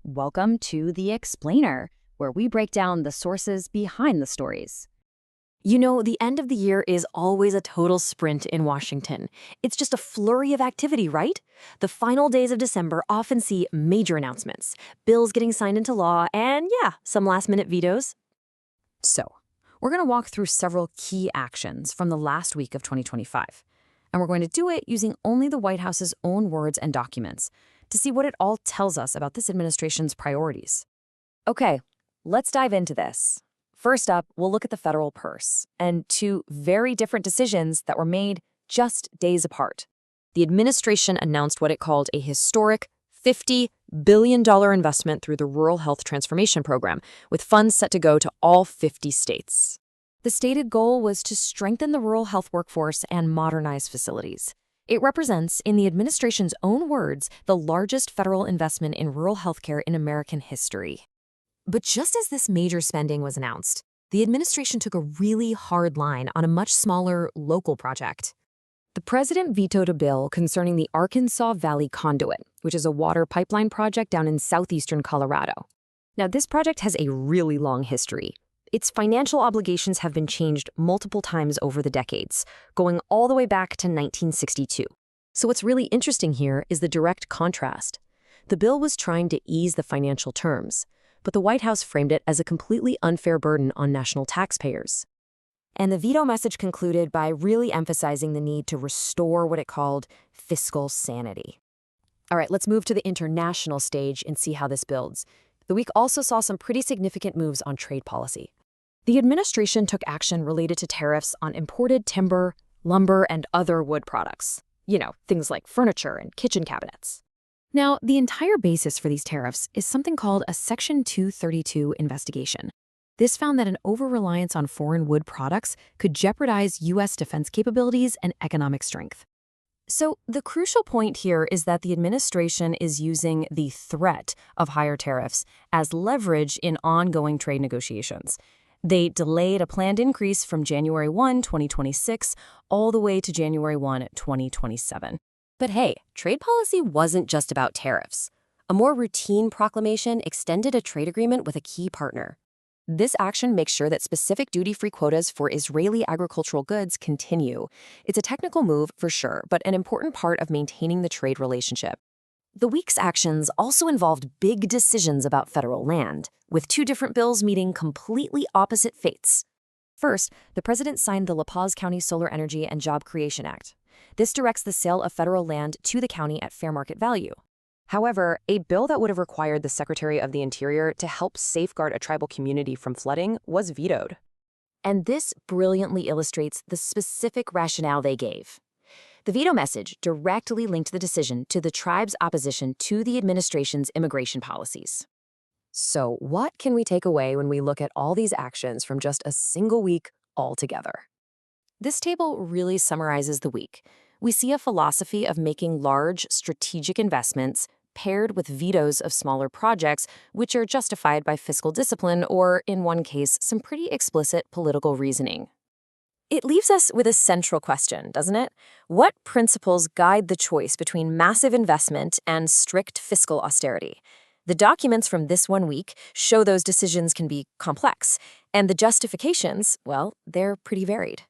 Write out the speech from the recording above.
Welcome to The Explainer, where we break down the sources behind the stories. You know, the end of the year is always a total sprint in Washington. It's just a flurry of activity, right? The final days of December often see major announcements, bills getting signed into law, and some last-minute vetoes. So, we're going to walk through several key actions from the last week of 2025. And we're going to do it using only the White House's own words and documents to see what it all tells us about this administration's priorities. Okay, let's dive into this. First up, we'll look at the federal purse and two very different decisions that were made just days apart. The administration announced what it called a historic $50 billion investment through the Rural Health Transformation Program, with funds set to go to all 50 states. The stated goal was to strengthen the rural health workforce and modernize facilities. It represents, in the administration's own words, the largest federal investment in rural healthcare in American history. But just as this major spending was announced, the administration took a really hard line on a much smaller local project. The president vetoed a bill concerning the Arkansas Valley Conduit, which is a water pipeline project down in southeastern Colorado. Now, this project has a really long history. Its financial obligations have been changed multiple times over the decades, going all the way back to 1962. So what's really interesting here is the direct contrast. The bill was trying to ease the financial terms, but the White House framed it as a completely unfair burden on national taxpayers. And the veto message concluded by really emphasizing the need to restore what it called fiscal sanity. All right, let's move to the international stage and see how this builds. The week also saw some pretty significant moves on trade policy. The administration took action related to tariffs on imported timber, lumber, and other wood products. You know, things like furniture and kitchen cabinets. Now, the entire basis for these tariffs is something called a Section 232 investigation. This found that an over-reliance on foreign wood products could jeopardize U.S. defense capabilities and economic strength. So the crucial point here is that the administration is using the threat of higher tariffs as leverage in ongoing trade negotiations. They delayed a planned increase from January 1, 2026, all the way to January 1, 2027. But hey, trade policy wasn't just about tariffs. A more routine proclamation extended a trade agreement with a key partner. This action makes sure that specific duty-free quotas for Israeli agricultural goods continue. It's a technical move for sure, but an important part of maintaining the trade relationship. The week's actions also involved big decisions about federal land, with two different bills meeting completely opposite fates. First, the president signed the La Paz County Solar Energy and Job Creation Act. This directs the sale of federal land to the county at fair market value. However, a bill that would have required the Secretary of the Interior to help safeguard a tribal community from flooding was vetoed. And this brilliantly illustrates the specific rationale they gave. The veto message directly linked the decision to the tribe's opposition to the administration's immigration policies. So what can we take away when we look at all these actions from just a single week altogether? This table really summarizes the week. We see a philosophy of making large, strategic investments paired with vetoes of smaller projects, which are justified by fiscal discipline or, in one case, some pretty explicit political reasoning. It leaves us with a central question, doesn't it? What principles guide the choice between massive investment and strict fiscal austerity? The documents from this 1 week show those decisions can be complex, and the justifications, well, they're pretty varied.